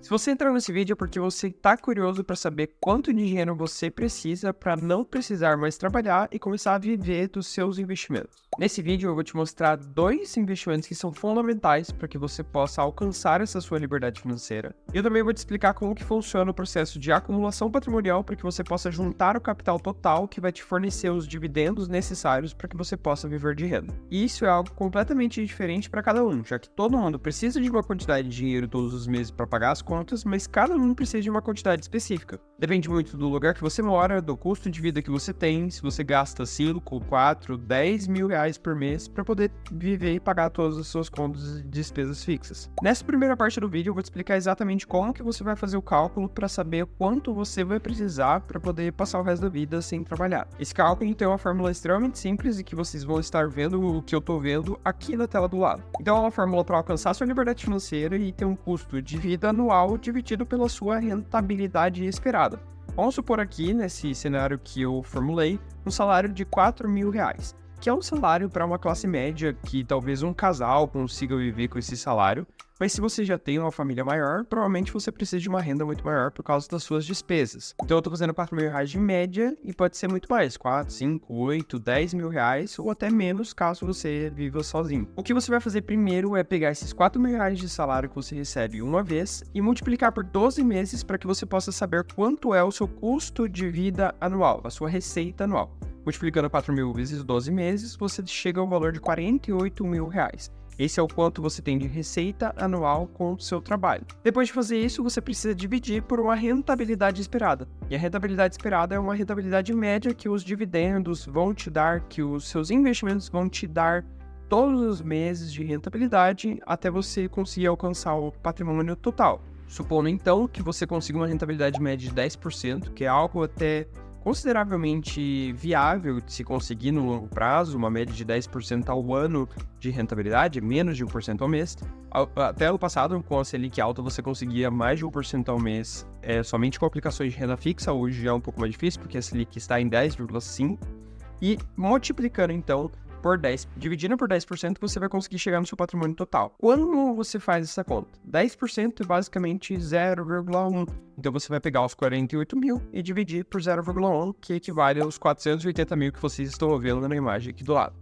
Se você entrou nesse vídeo é porque você está curioso para saber quanto dinheiro você precisa para não precisar mais trabalhar e começar a viver dos seus investimentos. Nesse vídeo eu vou te mostrar 2 investimentos que são fundamentais para que você possa alcançar essa sua liberdade financeira. E eu também vou te explicar como que funciona o processo de acumulação patrimonial para que você possa juntar o capital total que vai te fornecer os dividendos necessários para que você possa viver de renda. E isso é algo completamente diferente para cada um, já que todo mundo precisa de uma quantidade de dinheiro todos os meses para pagar as contas, mas cada um precisa de uma quantidade específica. Depende muito do lugar que você mora, do custo de vida que você tem, se você gasta 5, 4, 10 mil reais por mês para poder viver e pagar todas as suas contas e despesas fixas. Nessa primeira parte do vídeo eu vou te explicar exatamente como que você vai fazer o cálculo para saber quanto você vai precisar para poder passar o resto da vida sem trabalhar. Esse cálculo tem uma fórmula extremamente simples e que vocês vão estar vendo o que eu estou vendo aqui na tela do lado. Então é uma fórmula para alcançar sua liberdade financeira e ter um custo de vida anual dividido pela sua rentabilidade esperada. Vamos supor aqui, nesse cenário que eu formulei, um salário de 4 mil reais, que é um salário para uma classe média que talvez um casal consiga viver com esse salário, mas se você já tem uma família maior, provavelmente você precisa de uma renda muito maior por causa das suas despesas. Então eu estou fazendo 4 mil reais de média e pode ser muito mais, 4, 5, 8, 10 mil reais ou até menos caso você viva sozinho. O que você vai fazer primeiro é pegar esses 4 mil reais de salário que você recebe uma vez e multiplicar por 12 meses para que você possa saber quanto é o seu custo de vida anual, a sua receita anual. Multiplicando 4 mil vezes 12 meses, você chega ao valor de 48 mil reais. Esse é o quanto você tem de receita anual com o seu trabalho. Depois de fazer isso, você precisa dividir por uma rentabilidade esperada. E a rentabilidade esperada é uma rentabilidade média que os dividendos vão te dar, que os seus investimentos vão te dar todos os meses de rentabilidade até você conseguir alcançar o patrimônio total. Supondo então que você consiga uma rentabilidade média de 10%, que é algo até consideravelmente viável de se conseguir no longo prazo, uma média de 10% ao ano de rentabilidade, menos de 1% ao mês. Até ano passado, com a Selic alta, você conseguia mais de 1% ao mês somente com aplicações de renda fixa. Hoje já é um pouco mais difícil, porque a Selic está em 10,5%. E multiplicando, então, por 10, dividindo por 10%, você vai conseguir chegar no seu patrimônio total. Quando você faz essa conta? 10% é basicamente 0,1. Então você vai pegar os 48 mil e dividir por 0,1, que equivale aos 480 mil que vocês estão vendo na imagem aqui do lado.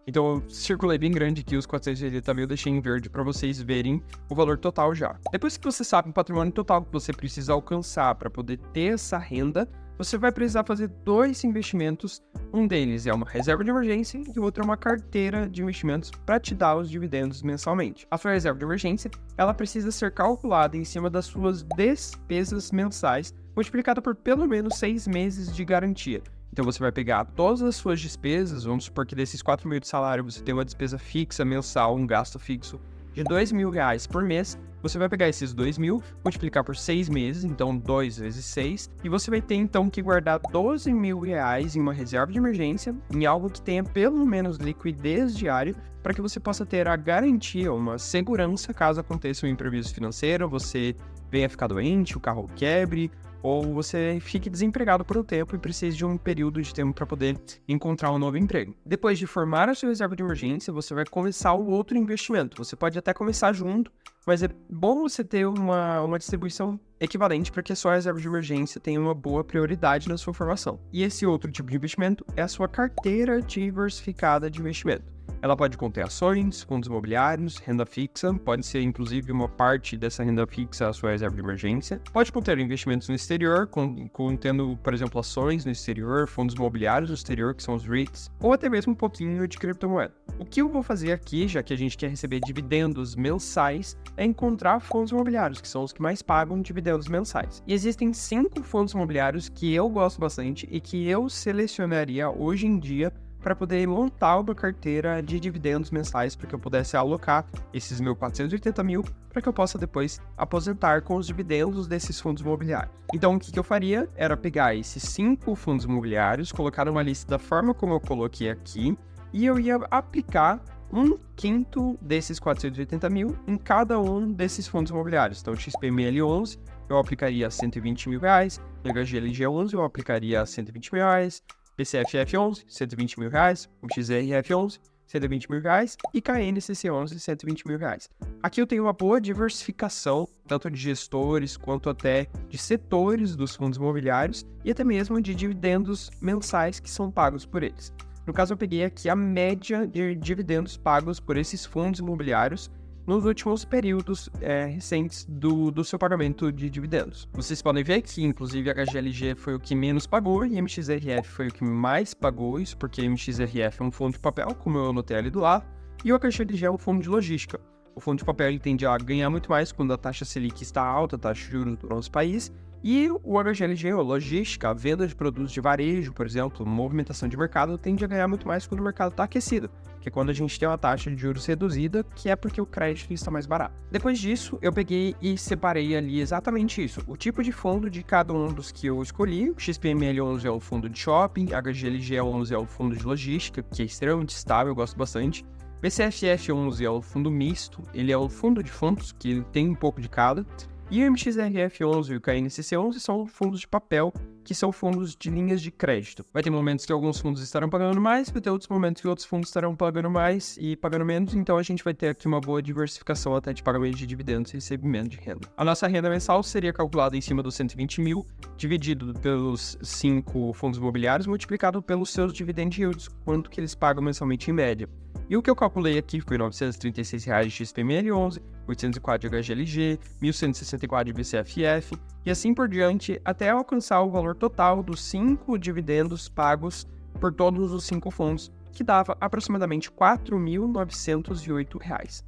Então eu circulei bem grande aqui os 480 mil, deixei em verde para vocês verem o valor total já. Depois que você sabe o patrimônio total que você precisa alcançar para poder ter essa renda, você vai precisar fazer 2 investimentos. Um deles é uma reserva de emergência e o outro é uma carteira de investimentos para te dar os dividendos mensalmente. A sua reserva de emergência, ela precisa ser calculada em cima das suas despesas mensais, multiplicada por pelo menos 6 meses de garantia. Então você vai pegar todas as suas despesas, vamos supor que desses 4 mil de salário você tem uma despesa fixa mensal, um gasto fixo de 2 mil reais por mês. Você vai pegar esses 2 mil, multiplicar por 6 meses, então 2 vezes 6, e você vai ter então que guardar 12 mil reais em uma reserva de emergência, em algo que tenha pelo menos liquidez diária, para que você possa ter a garantia, uma segurança caso aconteça um imprevisto financeiro, você venha ficar doente, o carro quebre, ou você fique desempregado por um tempo e precise de um período de tempo para poder encontrar um novo emprego. Depois de formar a sua reserva de emergência, você vai começar o outro investimento. Você pode até começar junto, mas é bom você ter uma distribuição equivalente para que a sua reserva de emergência tenha uma boa prioridade na sua formação. E esse outro tipo de investimento é a sua carteira diversificada de investimento. Ela pode conter ações, fundos imobiliários, renda fixa, pode ser inclusive uma parte dessa renda fixa a sua reserva de emergência. Pode conter investimentos no exterior, contendo, por exemplo, ações no exterior, fundos imobiliários no exterior, que são os REITs, ou até mesmo um pouquinho de criptomoeda. O que eu vou fazer aqui, já que a gente quer receber dividendos mensais, é encontrar fundos imobiliários, que são os que mais pagam dividendos mensais. E existem 5 fundos imobiliários que eu gosto bastante e que eu selecionaria hoje em dia para poder montar uma carteira de dividendos mensais para que eu pudesse alocar esses meus 480 mil para que eu possa depois aposentar com os dividendos desses fundos imobiliários. Então o que eu faria era pegar esses 5 fundos imobiliários, colocar numa lista da forma como eu coloquei aqui e eu ia aplicar 1/5 desses 480 mil em cada um desses fundos imobiliários. Então, o XPML11 eu aplicaria 120 mil reais, HGLG11 eu aplicaria 120 mil reais, PCFF11, 120 mil reais, o XRF11, 120 mil reais, e KNCC11, 120 mil reais. Aqui eu tenho uma boa diversificação, tanto de gestores quanto até de setores dos fundos imobiliários e até mesmo de dividendos mensais que são pagos por eles. No caso, eu peguei aqui a média de dividendos pagos por esses fundos imobiliários nos últimos períodos recentes do seu pagamento de dividendos. Vocês podem ver que, inclusive, a HGLG foi o que menos pagou e a MXRF foi o que mais pagou, isso porque a MXRF é um fundo de papel, como eu anotei ali do lado, e o HGLG é um fundo de logística. O fundo de papel ele tende a ganhar muito mais quando a taxa Selic está alta, a taxa de juros do nosso país, e o HGLG, a logística, a venda de produtos de varejo, por exemplo, movimentação de mercado, tende a ganhar muito mais quando o mercado está aquecido, que é quando a gente tem uma taxa de juros reduzida, que é porque o crédito está mais barato. Depois disso, eu peguei e separei ali exatamente isso, o tipo de fundo de cada um dos que eu escolhi. O XPML11 é um fundo de shopping, HGLG11 é um fundo de logística, que é extremamente estável, eu gosto bastante. BCFF11 é um fundo misto, ele é um fundo de fundos, que ele tem um pouco de cada. E o MXRF11 e o KNCC11 são fundos de papel, que são fundos de linhas de crédito. Vai ter momentos que alguns fundos estarão pagando mais, vai ter outros momentos que outros fundos estarão pagando mais e pagando menos, então a gente vai ter aqui uma boa diversificação até de pagamento de dividendos e recebimento de renda. A nossa renda mensal seria calculada em cima dos 120 mil, dividido pelos 5 fundos imobiliários, multiplicado pelos seus dividend yields, quanto que eles pagam mensalmente em média. E o que eu calculei aqui foi R$ 936 de XPML11, 804 de HGLG, 1.164 de BCFF e assim por diante, até alcançar o valor total dos 5 dividendos pagos por todos os 5 fundos, que dava aproximadamente R$ 4.908.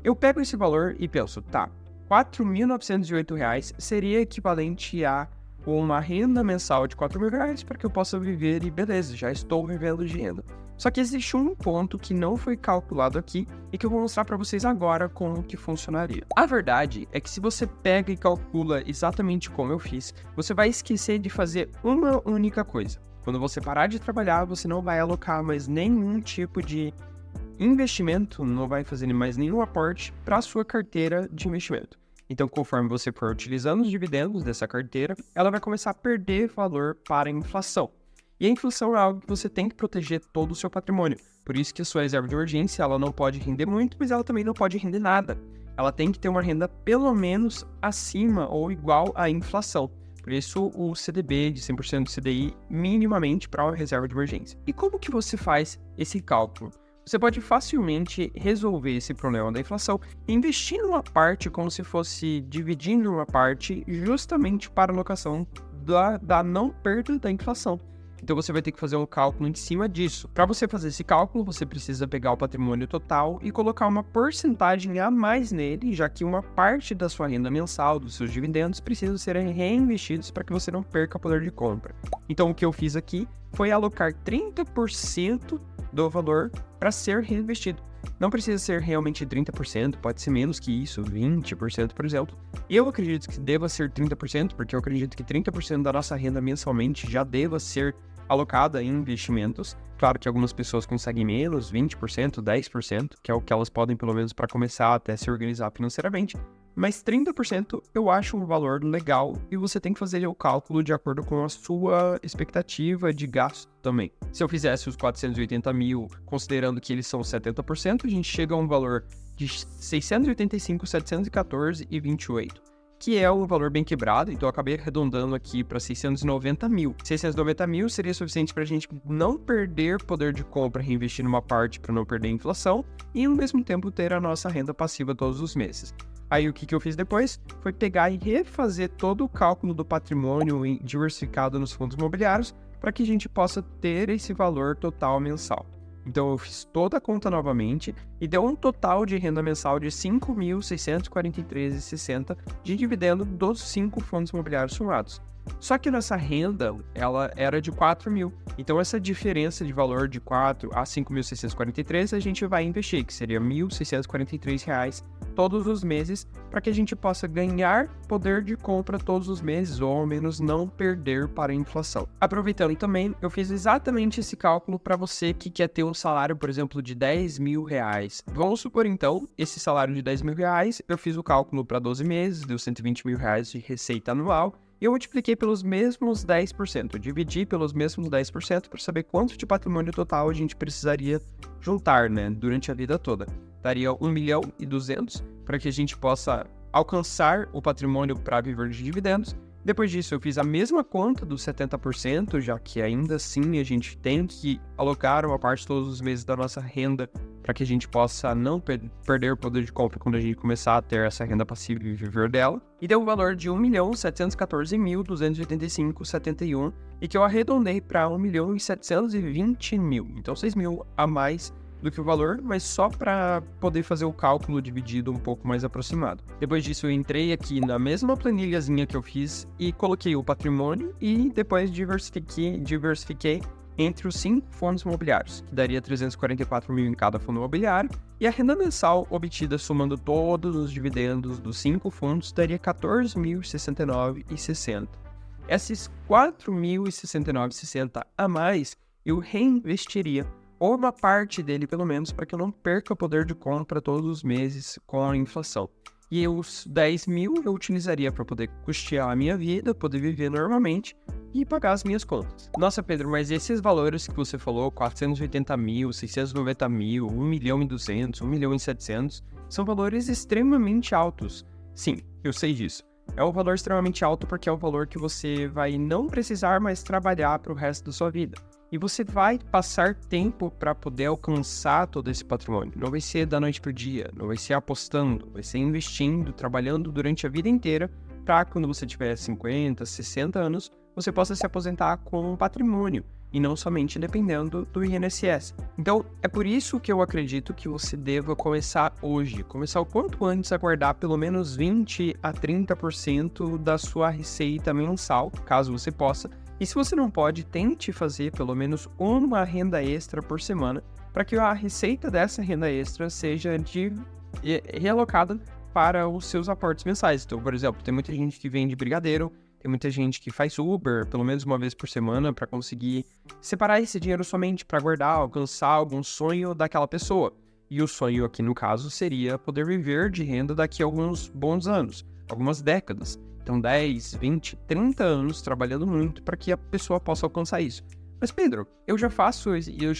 Eu pego esse valor e penso, tá, R$ 4.908 seria equivalente a uma renda mensal de R$ 4.000 para que eu possa viver e beleza, já estou vivendo de renda. Só que existe um ponto que não foi calculado aqui e que eu vou mostrar para vocês agora como que funcionaria. A verdade é que se você pega e calcula exatamente como eu fiz, você vai esquecer de fazer uma única coisa. Quando você parar de trabalhar, você não vai alocar mais nenhum tipo de investimento, não vai fazer mais nenhum aporte para a sua carteira de investimento. Então, conforme você for utilizando os dividendos dessa carteira, ela vai começar a perder valor para a inflação. E a inflação é algo que você tem que proteger todo o seu patrimônio. Por isso que a sua reserva de emergência ela não pode render muito, mas ela também não pode render nada. Ela tem que ter uma renda pelo menos acima ou igual à inflação. Por isso, o CDB de 100% do CDI minimamente para uma reserva de emergência. E como que você faz esse cálculo? Você pode facilmente resolver esse problema da inflação investindo uma parte como se fosse dividindo uma parte justamente para a alocação da não perda da inflação. Então você vai ter que fazer um cálculo em cima disso. Para você fazer esse cálculo, você precisa pegar o patrimônio total e colocar uma porcentagem a mais nele, já que uma parte da sua renda mensal, dos seus dividendos, precisa ser reinvestidos para que você não perca o poder de compra. Então o que eu fiz aqui foi alocar 30% do valor para ser reinvestido. Não precisa ser realmente 30%, pode ser menos que isso, 20%, por exemplo. Eu acredito que deva ser 30%, porque eu acredito que 30% da nossa renda mensalmente já deva ser alocada em investimentos. Claro que algumas pessoas conseguem menos, 20%, 10%, que é o que elas podem pelo menos para começar até se organizar financeiramente. Mas 30% eu acho um valor legal e você tem que fazer o cálculo de acordo com a sua expectativa de gasto também. Se eu fizesse os 480 mil, considerando que eles são 70%, a gente chega a um valor de 685.714,28, que é um valor bem quebrado, então eu acabei arredondando aqui para 690 mil. 690 mil seria suficiente para a gente não perder poder de compra, reinvestir numa parte para não perder a inflação e ao mesmo tempo ter a nossa renda passiva todos os meses. Aí o que eu fiz depois foi pegar e refazer todo o cálculo do patrimônio diversificado nos fundos imobiliários para que a gente possa ter esse valor total mensal. Então eu fiz toda a conta novamente e deu um total de renda mensal de R$ 5.643,60 de dividendo dos 5 fundos imobiliários somados. Só que nossa renda, ela era de 4 mil. Então essa diferença de valor de 4 a 5.643 a gente vai investir, que seria R$ 1.643 todos os meses, para que a gente possa ganhar poder de compra todos os meses, ou ao menos não perder para a inflação. Aproveitando também, eu fiz exatamente esse cálculo para você que quer ter um salário, por exemplo, de R$ 10 mil. Vamos supor então, esse salário de R$ 10 mil, eu fiz o cálculo para 12 meses, deu R$ 120 mil de receita anual, e eu multipliquei pelos mesmos 10%. Eu dividi pelos mesmos 10% para saber quanto de patrimônio total a gente precisaria juntar, né, durante a vida toda. Daria 1.200.000 para que a gente possa alcançar o patrimônio para viver de dividendos. Depois disso, eu fiz a mesma conta dos 70%, já que ainda assim a gente tem que alocar uma parte todos os meses da nossa renda para que a gente possa não perder o poder de compra quando a gente começar a ter essa renda passiva e viver dela. E deu um valor de 1.714.285,71 e que eu arredondei para 1.720.000. Então 6.000 a mais do que o valor, mas só para poder fazer o cálculo dividido um pouco mais aproximado. Depois disso, eu entrei aqui na mesma planilhazinha que eu fiz e coloquei o patrimônio e depois diversifiquei entre os 5 fundos imobiliários, que daria 344 mil em cada fundo imobiliário, e a renda mensal obtida somando todos os dividendos dos 5 fundos daria 14.069,60. Esses 4.069,60 a mais eu reinvestiria, ou uma parte dele pelo menos, para que eu não perca o poder de compra todos os meses com a inflação. E os 10.000 eu utilizaria para poder custear a minha vida, poder viver normalmente e pagar as minhas contas. Nossa, Pedro, mas esses valores que você falou, 480.000, 690.000, 1.200.000, 1.700.000, são valores extremamente altos. Sim, eu sei disso. É um valor extremamente alto porque é um valor que você vai não precisar mais trabalhar para o resto da sua vida. E você vai passar tempo para poder alcançar todo esse patrimônio. Não vai ser da noite para o dia, não vai ser apostando, vai ser investindo, trabalhando durante a vida inteira para quando você tiver 50, 60 anos, você possa se aposentar com um patrimônio e não somente dependendo do INSS. Então, é por isso que eu acredito que você deva começar hoje, começar o quanto antes a guardar pelo menos 20 a 30% da sua receita mensal, caso você possa. E se você não pode, tente fazer pelo menos uma renda extra por semana, para que a receita dessa renda extra seja realocada para os seus aportes mensais. Então, por exemplo, tem muita gente que vende brigadeiro, tem muita gente que faz Uber pelo menos uma vez por semana para conseguir separar esse dinheiro somente para guardar, alcançar algum sonho daquela pessoa. E o sonho aqui, no caso, seria poder viver de renda daqui a alguns bons anos, algumas décadas. Então 10, 20, 30 anos trabalhando muito para que a pessoa possa alcançar isso. Mas Pedro, eu já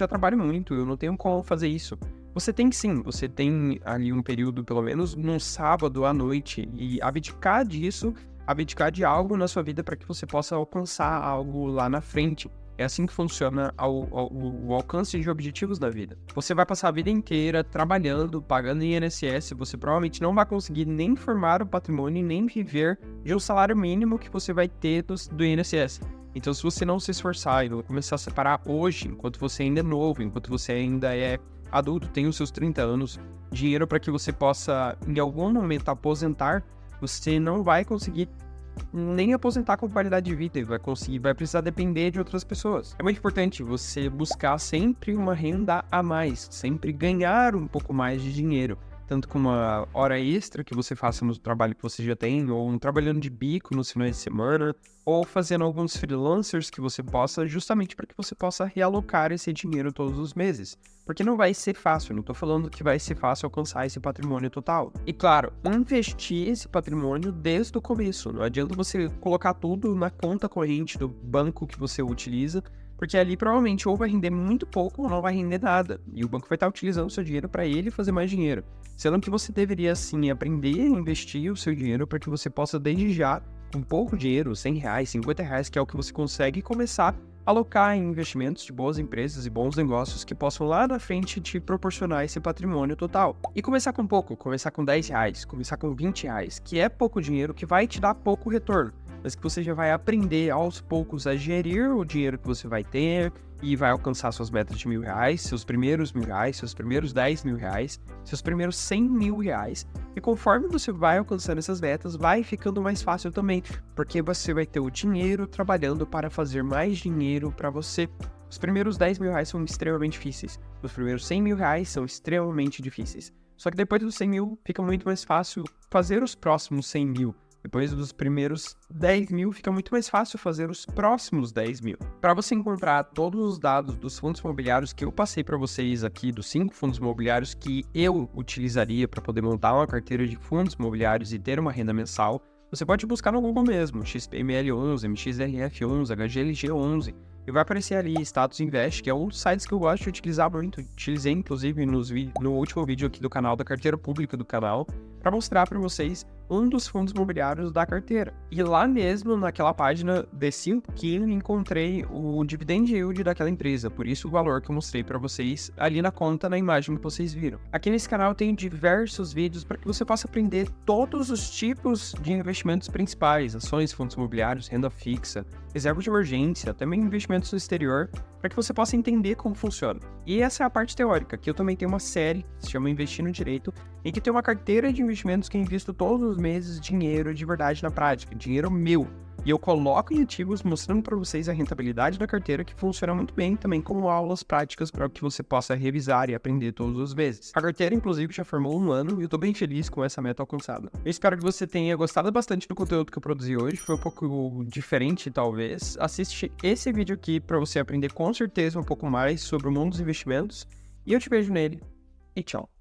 trabalho muito, eu não tenho como fazer isso. Você tem sim, você tem ali um período, pelo menos num sábado à noite, e abdicar disso, abdicar de algo na sua vida para que você possa alcançar algo lá na frente. É assim que funciona o alcance de objetivos da vida. Você vai passar a vida inteira trabalhando, pagando INSS, você provavelmente não vai conseguir nem formar o patrimônio, nem viver de um salário mínimo que você vai ter do INSS. Então, se você não se esforçar e não começar a separar hoje, enquanto você ainda é novo, enquanto você ainda é adulto, tem os seus 30 anos, dinheiro para que você possa, em algum momento, aposentar, você não vai conseguir nem aposentar com qualidade de vida, vai precisar depender de outras pessoas. É muito importante você buscar sempre uma renda a mais, sempre ganhar um pouco mais de dinheiro, tanto com uma hora extra que você faça no trabalho que você já tem, ou um trabalhando de bico nos finais de semana, ou fazendo alguns freelancers que você possa, justamente para que você possa realocar esse dinheiro todos os meses. Porque não vai ser fácil, não estou falando que vai ser fácil alcançar esse patrimônio total. E claro, investir esse patrimônio desde o começo. Não adianta você colocar tudo na conta corrente do banco que você utiliza, porque ali provavelmente ou vai render muito pouco ou não vai render nada. E o banco vai estar utilizando o seu dinheiro para ele fazer mais dinheiro. Sendo que você deveria, sim, aprender a investir o seu dinheiro para que você possa, desde já, com pouco dinheiro, R$100, R$50, que é o que você consegue, começar a alocar em investimentos de boas empresas e bons negócios que possam lá na frente te proporcionar esse patrimônio total. E começar com pouco, começar com R$10, começar com R$20, que é pouco dinheiro, que vai te dar pouco retorno, mas que você já vai aprender aos poucos a gerir o dinheiro que você vai ter e vai alcançar suas metas de R$1.000, seus primeiros R$1.000, seus primeiros R$10.000, seus primeiros R$100.000. E conforme você vai alcançando essas metas, vai ficando mais fácil também, porque você vai ter o dinheiro trabalhando para fazer mais dinheiro para você. Os primeiros R$10.000 são extremamente difíceis, os primeiros R$100.000 são extremamente difíceis. Só que depois dos 100 mil, fica muito mais fácil fazer os próximos 100 mil. Depois dos primeiros 10 mil, fica muito mais fácil fazer os próximos 10 mil. Para você encontrar todos os dados dos fundos imobiliários que eu passei para vocês aqui, dos 5 fundos imobiliários que eu utilizaria para poder montar uma carteira de fundos imobiliários e ter uma renda mensal, você pode buscar no Google mesmo, XPML11, MXRF11, HGLG11, e vai aparecer ali Status Invest, que é um dos sites que eu gosto de utilizar muito. Utilizei, inclusive, no último vídeo aqui do canal, da carteira pública do canal, para mostrar para vocês um dos fundos imobiliários da carteira. E lá mesmo, naquela página, desci um pouquinho e encontrei o dividend yield daquela empresa, por isso o valor que eu mostrei para vocês ali na conta, na imagem que vocês viram. Aqui nesse canal eu tenho diversos vídeos para que você possa aprender todos os tipos de investimentos principais, ações, fundos imobiliários, renda fixa, reserva de emergência, também investimentos no exterior, para que você possa entender como funciona. E essa é a parte teórica, que eu também tenho uma série que se chama Investindo Direito, em que tem uma carteira de investimentos que eu invisto todos os meses dinheiro de verdade na prática, dinheiro meu. E eu coloco em ativos mostrando para vocês a rentabilidade da carteira, que funciona muito bem também como aulas práticas para que você possa revisar e aprender todos os meses. A carteira, inclusive, já formou 1 ano e eu tô bem feliz com essa meta alcançada. Eu espero que você tenha gostado bastante do conteúdo que eu produzi hoje, foi um pouco diferente talvez. Assiste esse vídeo aqui para você aprender com certeza um pouco mais sobre o mundo dos investimentos e eu te vejo nele e tchau.